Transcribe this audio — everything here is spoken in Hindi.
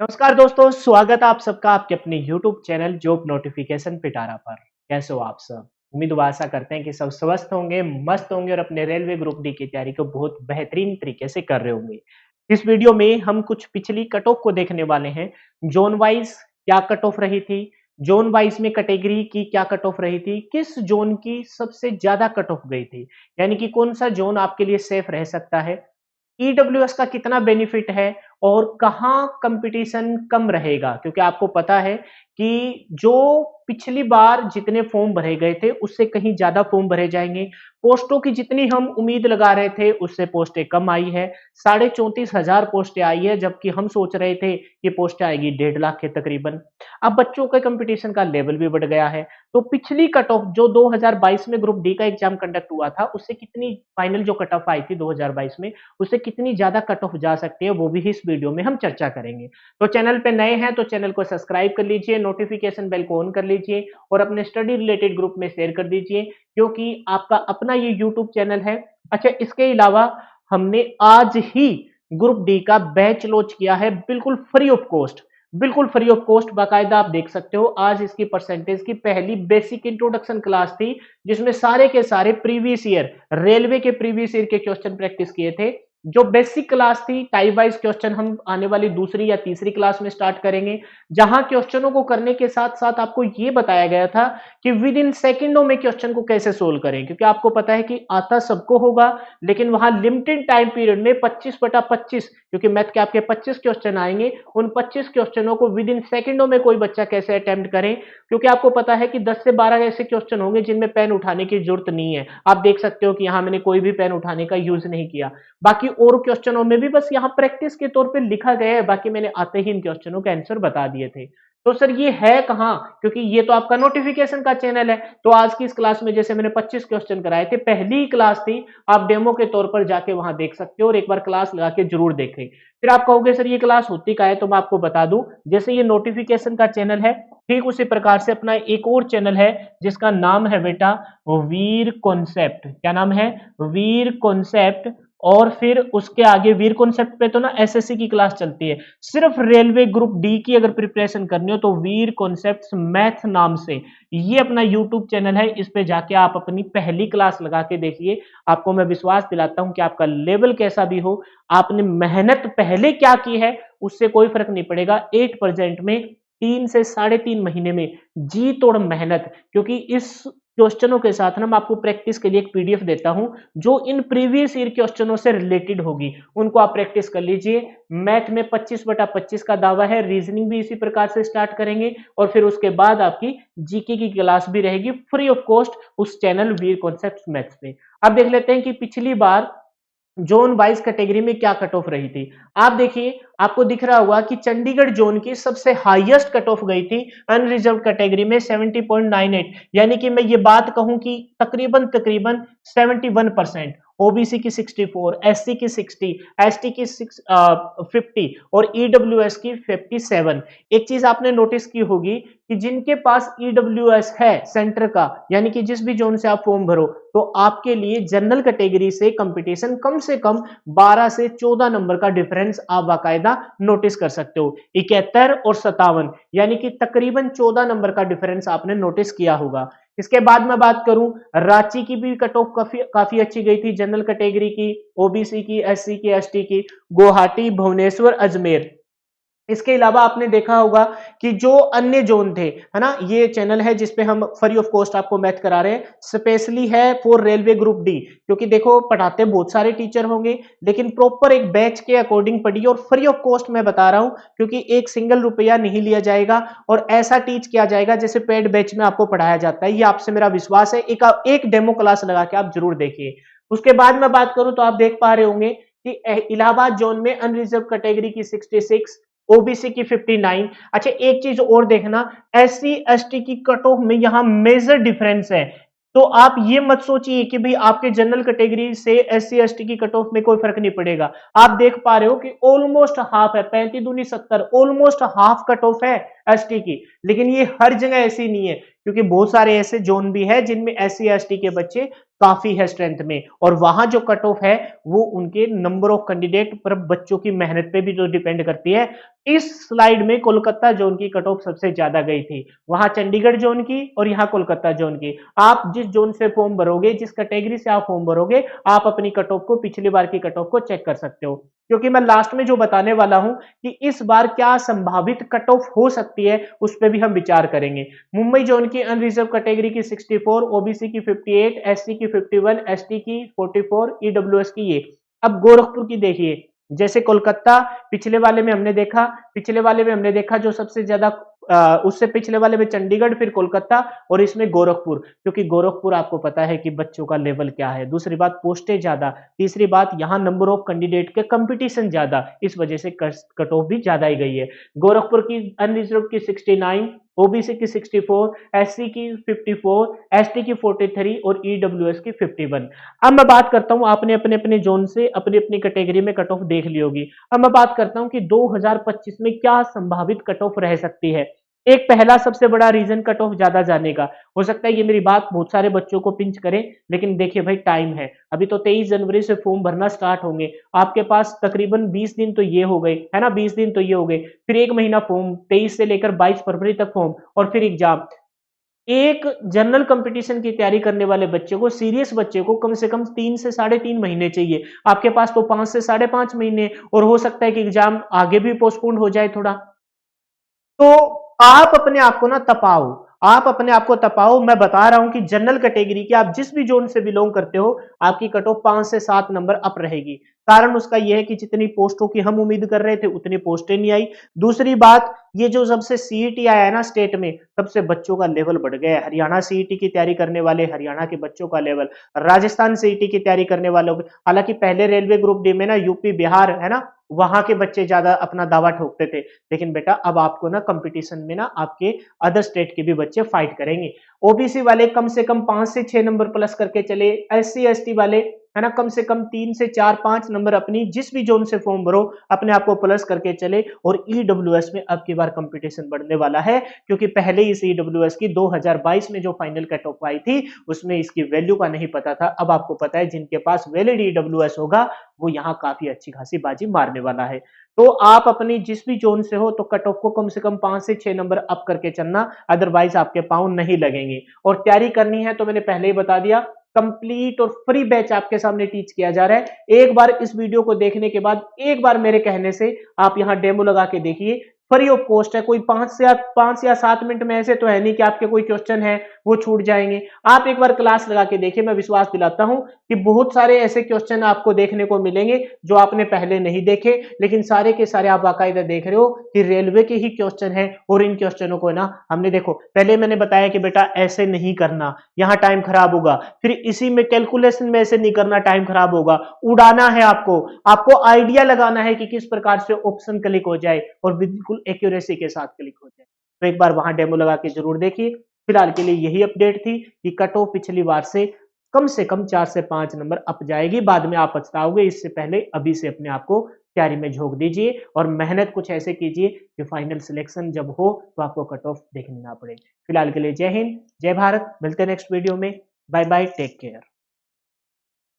नमस्कार दोस्तों, स्वागत है आप सबका आपके अपने YouTube चैनल जॉब नोटिफिकेशन पिटारा पर। कैसे हो आप सब? उम्मीद व आशा करते हैं कि सब स्वस्थ होंगे, मस्त होंगे और अपने रेलवे ग्रुप डी की तैयारी को बहुत बेहतरीन तरीके से कर रहे होंगे। इस वीडियो में हम कुछ पिछली कट ऑफ को देखने वाले हैं। जोन वाइज क्या कट ऑफ रही थी, जोन वाइज में कैटेगरी की क्या कट ऑफ रही थी, किस जोन की सबसे ज्यादा कट ऑफ गई थी, यानी कि कौन सा जोन आपके लिए सेफ रह सकता है, ईडब्ल्यूएस का कितना बेनिफिट है और कहाँ कंपटीशन कम रहेगा, क्योंकि आपको पता है कि जो पिछली बार जितने फॉर्म भरे गए थे उससे कहीं ज्यादा फॉर्म भरे जाएंगे। पोस्टों की जितनी हम उम्मीद लगा रहे थे उससे पोस्टें कम आई है। 34,500 पोस्टें आई है, जबकि हम सोच रहे थे कि पोस्टें आएगी 1.5 लाख के तकरीबन। अब बच्चों के कंपटीशन का लेवल भी बढ़ गया है। तो पिछली कट ऑफ जो 2022 में ग्रुप डी का एग्जाम कंडक्ट हुआ था उससे कितनी फाइनल जो कट ऑफ आई थी 2022 में, उससे कितनी ज्यादा कट ऑफ जा सकती है, वो भी इस वीडियो में हम चर्चा करेंगे। तो चैनल पे नए हैं तो चैनल को सब्सक्राइब कर लीजिए, नोटिफिकेशन बेल को ऑन कर लीजिए और अपने स्टडी रिलेटेड ग्रुप में शेयर कर दीजिए, क्योंकि आपका अपना ये यूट्यूब चैनल है। अच्छा, इसके अलावा हमने आज ही ग्रुप डी का बैच लॉन्च किया है, बिल्कुल फ्री ऑफ कॉस्ट। बिल्कुल फ्री ऑफ कॉस्ट, बाकायदा आप देख सकते हो। आज इसकी परसेंटेज की पहली बेसिक इंट्रोडक्शन क्लास थी, जिसमें सारे के सारे प्रीवियस ईयर रेलवे के प्रीवियस ईयर के क्वेश्चन प्रैक्टिस किए थे। जो बेसिक क्लास थी, टाइप वाइज क्वेश्चन हम आने वाली दूसरी या तीसरी क्लास में स्टार्ट करेंगे, जहां क्वेश्चनों को करने के साथ साथ आपको यह बताया गया था कि विद इन सेकेंडों में क्वेश्चन को कैसे सोल्व करें, क्योंकि आपको पता है कि आता सबको होगा, लेकिन वहां लिमिटेड टाइम पीरियड में 25/25, क्योंकि मैथ के आपके 25 क्वेश्चन आएंगे, उन 25 क्वेश्चनों को विद इन सेकेंडों में कोई बच्चा कैसे अटेम्प्ट करे, क्योंकि आपको पता है कि 10 से 12 ऐसे क्वेश्चन होंगे जिनमें पेन उठाने की जरूरत नहीं है। आप देख सकते हो कि यहां मैंने कोई भी पेन उठाने का यूज नहीं किया। बाकी और क्वेश्चनों में भी बस यहाँ प्रैक्टिस के तौर पे लिखा गया है, बाकी मैंने आते ही इन क्वेश्चनों के आंसर बता दिए थे। तो सर ये है कहाँ, क्योंकि ये तो आपका नोटिफिकेशन का चैनल है। तो आज की इस क्लास में जैसे मैंने 25 क्वेश्चन कराए थे, पहली ही क्लास थी, आप डेमो के तौर पर जाके वहां देख सकते हो और एक बार क्लास लगा के जरूर देखें। फिर आप कहोगे सर ये क्लास होती क्या है, तो मैं आपको बता दूं, जैसे ये नोटिफिकेशन का चैनल है, ठीक उसी प्रकार से अपना एक और चैनल है जिसका नाम है बेटा वीर कॉन्सेप्ट। क्या नाम है? वीर कॉन्सेप्ट। और फिर उसके आगे वीर कॉन्सेप्ट पे तो ना एसएससी की क्लास चलती है। सिर्फ रेलवे ग्रुप डी की अगर प्रिपरेशन करनी हो तो वीर कॉन्सेप्ट्स मैथ नाम से ये अपना यूट्यूब चैनल है, इस पे जाके आप अपनी पहली क्लास लगा के देखिए। आपको मैं विश्वास दिलाता हूं कि आपका लेवल कैसा भी हो, आपने मेहनत पहले क्या की है उससे कोई फर्क नहीं पड़ेगा। 8% में 3 से 3.5 महीने में जी तोड़ मेहनत, क्योंकि इस क्वेश्चनों के साथ ना मैं आपको प्रैक्टिस के लिए एक पीडीएफ देता हूं जो इन प्रीवियस ईयर क्वेश्चनों से रिलेटेड होगी, उनको आप प्रैक्टिस कर लीजिए। मैथ में 25/25 का दावा है, रीजनिंग भी इसी प्रकार से स्टार्ट करेंगे और फिर उसके बाद आपकी जीके की क्लास भी रहेगी फ्री ऑफ कॉस्ट उस चैनल वीर कॉन्सेप्ट्स मैथ्स पे। अब देख लेते हैं कि पिछली बार जोन वाइज कैटेगरी में क्या कट ऑफ रही थी। आप देखिए, आपको दिख रहा होगा कि चंडीगढ़ जोन की सबसे हाईएस्ट कट ऑफ गई थी अनरिजर्व कैटेगरी में 70.98, यानी कि मैं ये बात कहूं कि तकरीबन तकरीबन 71%। ओबीसी की 64, एससी की 60, एसटी की 50 और ईडब्ल्यूएस की 57। एक चीज आपने नोटिस की होगी कि जिनके पास ईडब्ल्यूएस है सेंटर का, यानी कि जिस भी जोन से आप फॉर्म भरो, तो आपके लिए जनरल कैटेगरी से कंपटीशन कम से कम 12 से 14 नंबर का डिफरेंस आप बाकायदा नोटिस कर सकते हो। 71 और 57, यानी कि तकरीबन 14 नंबर का डिफरेंस आपने नोटिस किया होगा। इसके बाद मैं बात करूं, रांची की भी कट ऑफ काफी अच्छी गई थी, जनरल कैटेगरी की, ओबीसी की, एससी की, एसटी की। गुवाहाटी, भुवनेश्वर, अजमेर। इसके अलावा आपने देखा होगा कि जो अन्य जोन थे, है ना, ये चैनल है जिसपे हम फ्री ऑफ कॉस्ट आपको मैथ करा रहे हैं, स्पेशली है फॉर रेलवे ग्रुप डी, क्योंकि देखो पढ़ाते बहुत सारे टीचर होंगे, लेकिन प्रॉपर एक बैच के अकॉर्डिंग पढ़िए और फ्री ऑफ कॉस्ट मैं बता रहा हूं, क्योंकि एक सिंगल रुपया नहीं लिया जाएगा और ऐसा टीच किया जाएगा जैसे पेड बैच में आपको पढ़ाया जाता है। ये आपसे मेरा विश्वास है। एक डेमो क्लास लगा के आप जरूर देखिए। उसके बाद मैं बात करूं तो आप देख पा रहे होंगे कि इलाहाबाद जोन में अनरिजर्व कैटेगरी की 66, ओबीसी की 59। अच्छा, एक चीज और देखना, एससी एसटी की कट ऑफ में यहां मेजर डिफरेंस है। तो आप ये मत सोचिए कि भाई आपके जनरल कैटेगरी से एससी एसटी की कट ऑफ में कोई फर्क नहीं पड़ेगा। आप देख पा रहे हो कि ऑलमोस्ट हाफ है, 35 दूनी 70, ऑलमोस्ट हाफ कट ऑफ है एसटी की। लेकिन ये हर जगह ऐसी नहीं है, क्योंकि बहुत सारे ऐसे जोन भी है जिनमें एससी एसटी के बच्चे काफी है स्ट्रेंथ में, और वहां जो कट ऑफ है वो उनके नंबर ऑफ कैंडिडेट पर बच्चों की मेहनत पे भी जो डिपेंड करती है। इस स्लाइड में कोलकाता जोन की कट ऑफ सबसे ज्यादा गई थी, वहां चंडीगढ़ जोन की और यहाँ कोलकाता जोन की। आप जिस जोन से फॉर्म भरोगे, जिस कैटेगरी से आप फॉर्म भरोगे, आप अपनी कट ऑफ को, पिछली बार की कट ऑफ को चेक कर सकते हो। क्योंकि मैं लास्ट में जो बताने वाला हूं कि इस बार क्या संभावित कट ऑफ हो सकती है, उस पर भी हम विचार करेंगे। मुंबई जोन की अनरिजर्व कैटेगरी की 64, ओबीसी की 58, एससी की 51, एसटी की 44, ईडब्ल्यूएस की ये। अब गोरखपुर की देखिए, जैसे कोलकाता पिछले वाले में हमने देखा जो सबसे ज्यादा, उससे पिछले वाले में चंडीगढ़, फिर कोलकाता, और इसमें गोरखपुर। क्योंकि गोरखपुर आपको पता है कि बच्चों का लेवल क्या है, दूसरी बात पोस्टें ज्यादा, तीसरी बात यहाँ नंबर ऑफ कैंडिडेट के कंपटीशन ज्यादा, इस वजह से कट ऑफ भी ज्यादा ही गई है। गोरखपुर की अनरिजर्व की 69, ओबीसी की 64, एससी की 54, एसटी की 43 और ईडब्ल्यूएस की 51। अब मैं बात करता हूं, आपने अपने अपने जोन से अपनी अपनी कैटेगरी में कट ऑफ देख ली होगी। अब मैं बात करता हूं कि 2025 में क्या संभावित कट ऑफ रह सकती है। एक पहला सबसे बड़ा रीजन कट ऑफ ज्यादा जाने का हो सकता है, ये मेरी बात बहुत सारे बच्चों को पिंच करे, लेकिन देखिए भाई टाइम है, अभी तो 23 जनवरी से फॉर्म भरना स्टार्ट होंगे, आपके पास तकरीबन 20 दिन तो ये हो गए, है ना, 20 दिन तो ये हो गए, फिर एक महीना फॉर्म, 23 से लेकर 22 फरवरी तक फॉर्म, और फिर एग्जाम। एक जनरल कंपटीशन की तैयारी करने वाले बच्चे को, सीरियस बच्चे को, कम से कम 3 से 3.5 महीने चाहिए। आपके पास तो 5 से 5.5 महीने, और हो सकता है कि एग्जाम आगे भी पोस्टपोन हो जाए थोड़ा। तो आप अपने आप को ना तपाओ, आप अपने आप को तपाओ। मैं बता रहा हूं कि जनरल कैटेगरी की, आप जिस भी जोन से बिलोंग करते हो, आपकी कट ऑफ 5 से 7 नंबर अप रहेगी। कारण उसका यह है कि जितनी पोस्टों की हम उम्मीद कर रहे थे उतनी पोस्टें नहीं आई। दूसरी बात, ये जो सबसे सीईटी आया है ना स्टेट में, तब से बच्चों का लेवल बढ़ गया है। हरियाणा सीईटी की तैयारी करने वाले हरियाणा के बच्चों का लेवल, राजस्थान सीईटी की तैयारी करने वालों, हालांकि पहले रेलवे ग्रुप डी में ना यूपी बिहार, है ना, वहां के बच्चे ज्यादा अपना दावा ठोकते थे, लेकिन बेटा अब आपको ना कंपटीशन में ना आपके अदर स्टेट के भी बच्चे फाइट करेंगे। ओबीसी वाले कम से कम 5 से 6 नंबर प्लस करके चले, एससी एसटी वाले, है ना, कम से कम 3 से 4-5 नंबर अपनी जिस भी जोन से फॉर्म भरो अपने आप को प्लस करके चले। और ईडब्ल्यूएस में अब की बार कंपटीशन बढ़ने वाला है, क्योंकि पहले इस ईडब्ल्यूएस की 2022 में जो फाइनल कट ऑफ आई थी उसमें इसकी वैल्यू का नहीं पता था। अब आपको पता है, जिनके पास वैलिड ईडब्ल्यूएस होगा वो यहाँ काफी अच्छी खासी बाजी मारने वाला है। तो आप अपनी जिस भी जोन से हो तो कट ऑफ को कम से कम 5 से 6 नंबर अप करके चलना, अदरवाइज आपके पाँव नहीं लगेंगे। और तैयारी करनी है तो मैंने पहले ही बता दिया, कंप्लीट और फ्री बैच आपके सामने टीच किया जा रहा है। एक बार इस वीडियो को देखने के बाद, एक बार मेरे कहने से आप यहाँ डेमो लगा के देखिए, फ्री ऑफ कॉस्ट है। कोई 5 या 7 मिनट में ऐसे तो है नहीं कि आपके कोई क्वेश्चन है वो छूट जाएंगे। आप एक बार क्लास लगा के देखिए, मैं विश्वास दिलाता हूं कि बहुत सारे ऐसे क्वेश्चन आपको देखने को मिलेंगे जो आपने पहले नहीं देखे, लेकिन सारे के सारे आप बाकायदा देख रहे हो कि रेलवे के ही क्वेश्चन है। और इन क्वेश्चनों को ना हमने, देखो पहले मैंने बताया कि बेटा ऐसे नहीं करना, यहाँ टाइम खराब होगा, फिर इसी में कैलकुलेशन में ऐसे नहीं करना, टाइम खराब होगा, उड़ाना है आपको, आपको आइडिया लगाना है कि किस प्रकार से ऑप्शन क्लिक हो जाए और बिल्कुल एक्यूरेसी के साथ क्लिक हो जाए। तो एक बार वहां डेमो लगा के जरूर देखिए। फिलहाल के लिए यही अपडेट थी कि कट ऑफ पिछली बार से कम 4 से 5 नंबर अप जाएगी, बाद में आप पछताओगे। इससे पहले अभी से अपने आप को तैयारी में झोंक दीजिए और मेहनत कुछ ऐसे कीजिए कि फाइनल सिलेक्शन जब हो तो आपको कट ऑफ देखनी ना पड़े। फिलहाल के लिए जय हिंद, जय भारत, मिलते हैं नेक्स्ट वीडियो में। Bye bye, take care.